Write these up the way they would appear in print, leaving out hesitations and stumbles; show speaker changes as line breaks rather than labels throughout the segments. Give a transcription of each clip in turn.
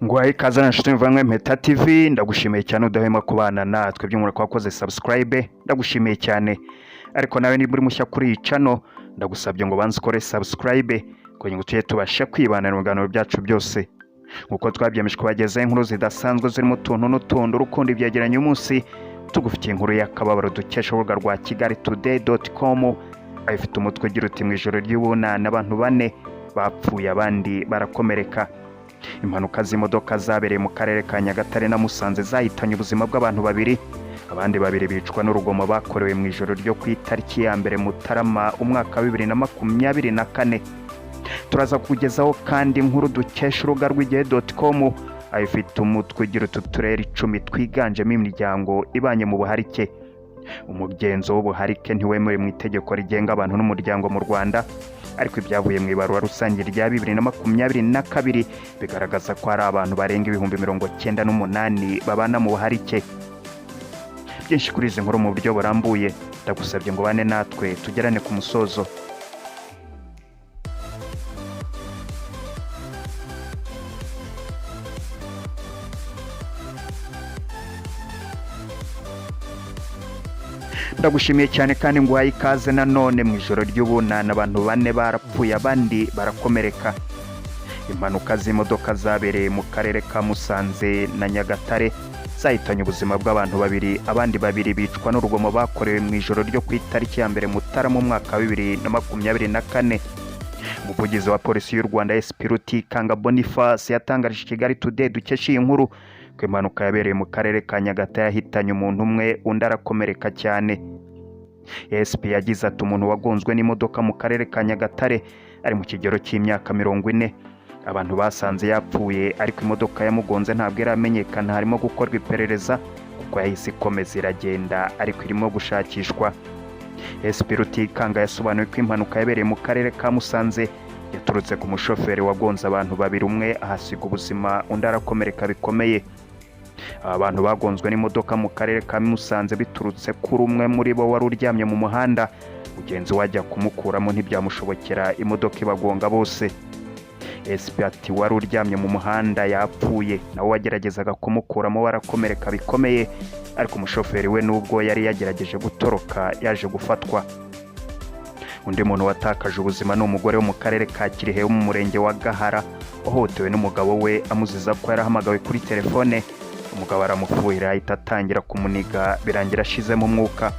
Ngwaye ikaze nshuti mvanywe Mpeta TV, ndagushimiye cyane udahema kubana natwe by'umurako wakoze subscribe, ndagushimiye cyane. Ariko nawe ni muri mushya kuri iyi channel, ndagusabye ngo banze ukore subscribe kugira ngo tujye tubashe kwibana mu biganiro byacu byose. Nkuko twabyemeje kubagezaho inkuru zidasanzwe zirimo utuntu n'utundi urukundo ibyegeranye umunsi, tugufitiye inkuru y'akababaro dukesha urubuga rwa kigalitoday.com, ayifite umutwe ugira uti mu ijoro ry'ubunani abantu 4 bapfuye abandi barakomereka. Impanuka z'imodoka zabereye mu karere ka Nyagatare na Musanze zahitanye ubuzima bw'abantu 2, abandi 2 bicwa n'urugomo bakorewe mu ijoro ryo ku itariki ya mbere Mutarama umwaka wa 2024. Turaza kugezaho kandi inkuru dukesha urubuga rw'igihe.com, ayifite umutwe ugira uti uturere 10 twiganjemo imiryango ibanye mu buharike. Umugenzo w'ubuharike ntiwemewe mu itegeko rigenga abantu n'umuryango mu Rwanda, ariko ibyavuye mu ibarura rusange rya 2022 bigaragaza ko hari abantu barenga 98,000 babana mu buharike. Byinshi kuri izi nkuru mu buryo burambuye, ndagusabye ngo bane natwe tugerane ku musozo. Ndagushimiye cyane kandi ngwaye ikaze nanone mu ijoro ry'ubunani abantu 4 barapfuye abandi barakomereka. Impanuka z'imodoka zabereye mu karere ka Musanze na Nyagatare zahitanye ubuzima bw'abantu 2, abandi 2 bicwa n'urugomo bakorewe mu ijoro ryo ku itariki ya mbere Mutarama umwaka wa 2024. Umuvugizi wa polisi y'u Rwanda SP Rutikanga Boniface yatangarije Kigali Today dukesha iyi nkuru ko impanuka yabereye mu karere ka Nyagatare yahitanye umuntu umwe undi arakomereka cyane. SP yagize ati umuntu wagonzwe n'imodoka mu karere ka Nyagatare ari mu kigero cy'imyaka 40. Abantu basanze yapfuye ariko imodoka yamugonze ntabwo iramenyekana, harimo gukorwa iperereza kuko yahise ikomeza iragenda ariko irimo gushakishwa. SP Rutikanga yasobanuye ko impanuka yabereye mu karere ka Musanze yaturutse ku mushoferi wagonze abantu 2, umwe ahasiga ubuzima undi arakomereka bikomeye. Abantu bagonzwe n'imodoka mu karere ka Musanze biturutse kuri umwe muri bo wari uryamye mu muhanda, mugenzi wajya kumukuramo ntibyamushobokera imodoka ibagonga bose. SP ati wari uryamye mu muhanda yapfuye, nawe wageragezaga kumukuramo warakomereka bikomeye, ariko umushoferi we nubwo yari yagerageje gutoroka yaje gufatwa. Undi muntu watakaje ubuzima ni umugore wo mu karere ka Kirehe wo mu murenge wa Gahara, wahotewe n'umugabo we amuziza ko yarahamagawe kuri telefone. Umugabo aramufuhira ahita atangira kumuniga birangira ashizemo umwuka.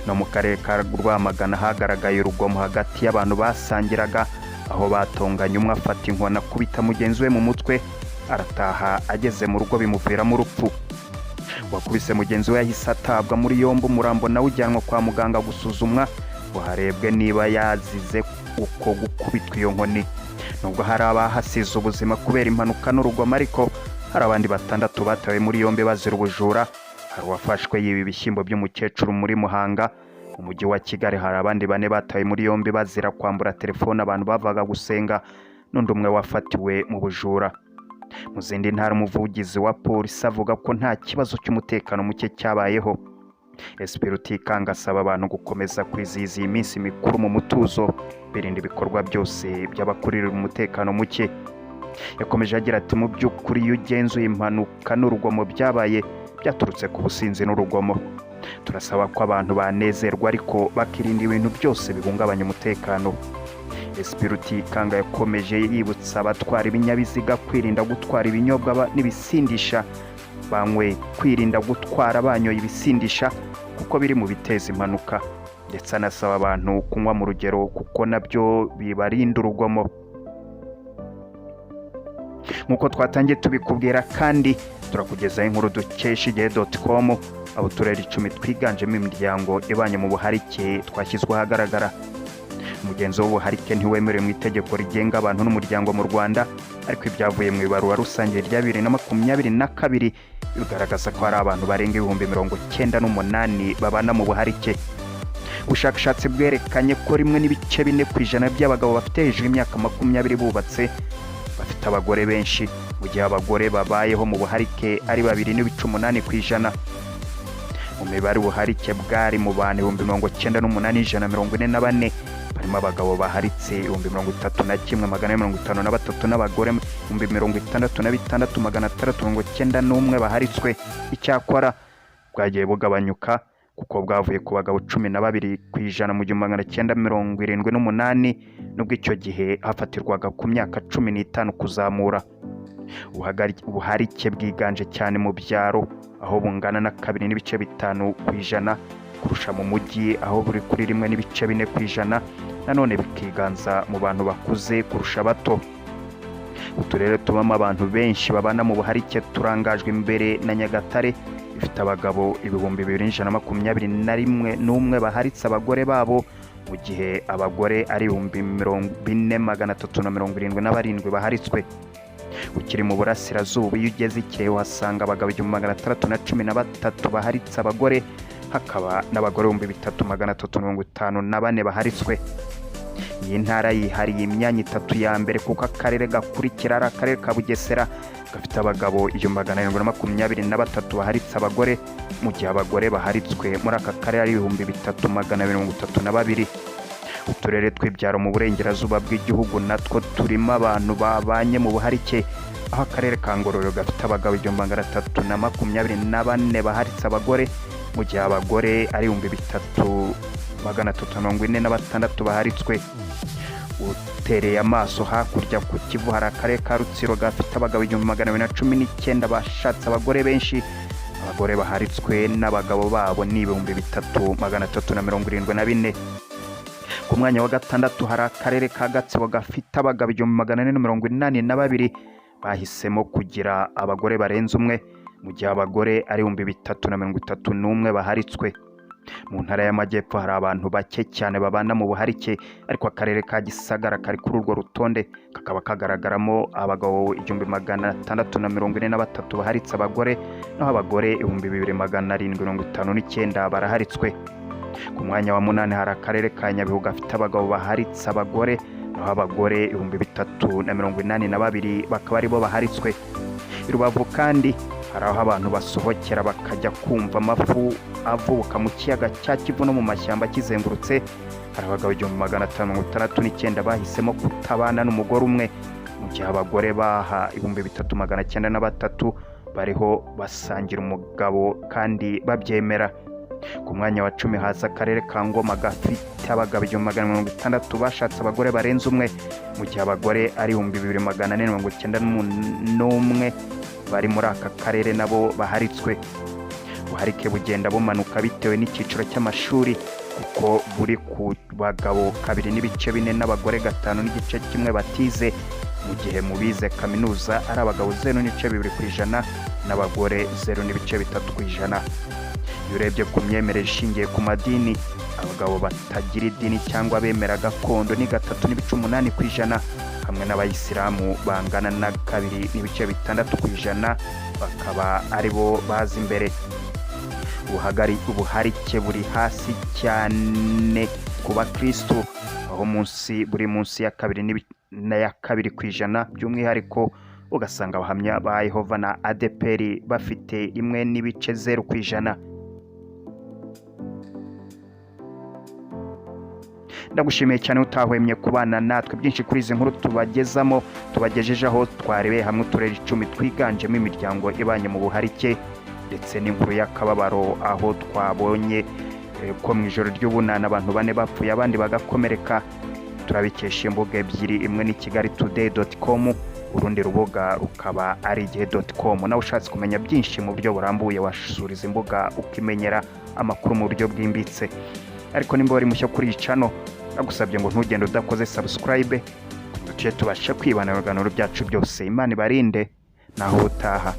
No mu karere ka Rwamagana hagaragaye urugomo hagati y'abantu basangiraga, aho batonganye umwe afata inkona kubita mugenzi we mu mutwe, arataha ageze mu rugo bimuviramo urupfu. Wakubise mugenzi we yahise atabwa muri yombi, umurambo nawe ujyanwa kwa muganga gusuzumwa ngo harebwe niba yazize uko gukubitwa iyo nkoni. Nubwo hari abahasize ubuzima kubera impanuka n'urugomo, ariko hari abandi 6 batawe muri yombi bazira ubujura. Hari uwafashwe yiba ibishyimbo by'umukecuru muri Muhanga mu mujyi wa Kigali. Hari abandi 4 batawe muri yombi bazira kwambura telefone abantu bavaga gusenga, n'undi umwe wafatiwe mu bujura. Mu zindi ntara umuvugizi wa polisi avuga ko nta kibazo cy'umutekano muke cyabayeho. SP Rutikanga asaba abantu gukomeza kwizihiza iyi minsi mikuru mu mutuzo, birinda ibikorwa byose by'abakurira umutekano muke. Yakomeje agira ati mu by'ukuri iyo ugenzuye impanuka n'urugomo byabaye byaturutse ku businzi n'urugomo. Turasaba ko abantu banezerwa ariko bakirinda ibintu byose bihungabanya umutekano. SP Rutikanga yakomeje yibutsa abatwara ibinyabiziga kwirinda gutwara ibinyobwa n'ibisindisha banywe, kwirinda gutwara banyoye ibisindisha kuko biri mu biteza impanuka, ndetse anasaba abantu kunywa mu rugero kuko nabyo bibarinda urugomo. Nkuko twatangiye tubikubwira kandi turakugezaho inkuru dukesha igihe.com, abo turere 10 twiganjemo imiryango ibanye mu buharike twashyizwe ahagaragara. Umugenzo w'ubuharike ntiwemerewe mu itegeko rigenga abantu n'umuryango mu Rwanda, ariko ibyavuye mu ibarura rusange rya 2022 bigaragaza ko hari abantu barenga 98,000 babana mu buharike. Ubushakashatsi bwerekanye ko 1.4% by'abagabo bafite hejuru y'imyaka 20 bubatse bafite abagore benshi, mu gihe abagore babayeho mu buharike ari 2.8%. Mu mibare ubuharike bwari mu bantu 98,144 harimo abagabo baharitse 31,153 n'abagore 66,691 baharitswe. Icyakora bwagiye bugabanyuka kuko bwavuye ku bagabo 12% mu 1978 nubwo icyo gihe hafatirwaga ku myaka 15 kuzamura. Ubuharike bwiganje cyane mu byaro aho bungana na 2.5% kurusha mu mujyi aho buri kuri 1.4%, nanone bikiganza mu bantu bakuze kurusha bato. Uturere tubamo abantu benshi babana mu buharike turangajwe imbere na Nyagatare, ifite abagabo 2,121 baharitse abagore babo, mu gihe abagore ari 4,377 baharitswe. Ukiri mu burasirazuba iyo ugeze Ikirehe uhasanga abagabo 613 baharitse abagore, hakaba n'abagore 3,354 baharitswe. Iyi ntara yihariye imyanya 3 ya mbere kuko akarere gakurikira ari akarere ka Bugesera gafite abagabo 723 baharitse abagore, mu gihe abagore baharitswe muri aka karere ari 3,232. Uturere tw'ibyaro mu burengerazuba bw'igihugu natwo turimo abantu babanye mu buharike, aho akarere ka Ngororero gafite abagabo 324 baharitse abagore, mu gihe abagore ari 3,346 baharitswe. Utereye amaso hakurya ku Kivu hari akarere ka Rutsiro gafite abagabo 219 bashatse abagore benshi, abagore baharitswe n'abagabo babo ni 3,374. Ku mwanya wa gatandatu hari akarere ka Gatsibo gafite abagabo 482 bahisemo kugira abagore barenze umwe, mu gihe abagore ari 331 baharitswe. Mu ntara y'Amajyepfo hari abantu bake cyane babana mu buharike, ariko akarere ka Gisagara kari kuri urwo rutonde kakaba kagaragaramo abagabo 643 baharitse abagore, naho abagore 2,759 baraharitswe. Ku mwanya wa 8 hari akarere ka Nyabihu gafite abagabo baharitse abagore, naho abagore 382 bakaba aribo baharitswe. I Rubavu kandi hari aho abantu basohokera bakajya kumva amafu avuka mu kiyaga cya Kivu no mu mashyamba kizengurutse, hari abagabo 569 bahisemo kutabana n'umugore umwe, mu gihe abagore baha 3,903 bariho basangira umugabo kandi babyemera. Ku mwanya wa 10 haza akarere ka Ngoma gafite abagabo 660 bashatse abagore barenze umwe, mu gihe abagore ari 2,491 bari muri aka karere nabo baharitswe. Ubuharike bugenda bumanuka bitewe n'icyiciro cy'amashuri kuko buri ku bagabo 2.4 n'abagore 5.1 batize, mu gihe mu bize kaminuza ari abagabo 0.2% n'abagore 0.3%. Iyo urebye ku myemerere ishingiye ku madini, abagabo batagira idini cyangwa bemera gakondo ni 3.8%, hamwe n'abayisilamu bangana na 2.6%, bakaba aribo baza imbere. Ubuharike buri hasi cyane ku bakristo, aho buri munsi ya 2% by'umwihariko ugasanga abahamya ba Yehova na ADEPR bafite 1.0%. Ndagushimiye cyane utahwemye kubana natwe. Byinshi kuri izi nkuru tubagejeje aho twarebeye hamwe uturere 10 twiganjemo imiryango ibanye mu buharike, ndetse n'inkuru y'akababaro aho twabonye ko mu ijoro ry'ubunana abantu 4 bapfuye abandi bagakomereka. Turabikesha imbuga ebyiri, imwe ni kigalitoday.com, urundi rubuga rukaba ari igihe.com. nawe ushatse kumenya byinshi mu buryo burambuye wasuriza imbuga ukimenyera amakuru mu buryo bwimbitse. Ariko nimba wari mushya kuri iyi channel, nagusabye ngo ntugende udakoze subscribe, tujye tubasha kwibanira ibiganiro byacu byose. Imana ibarinde naho utaha.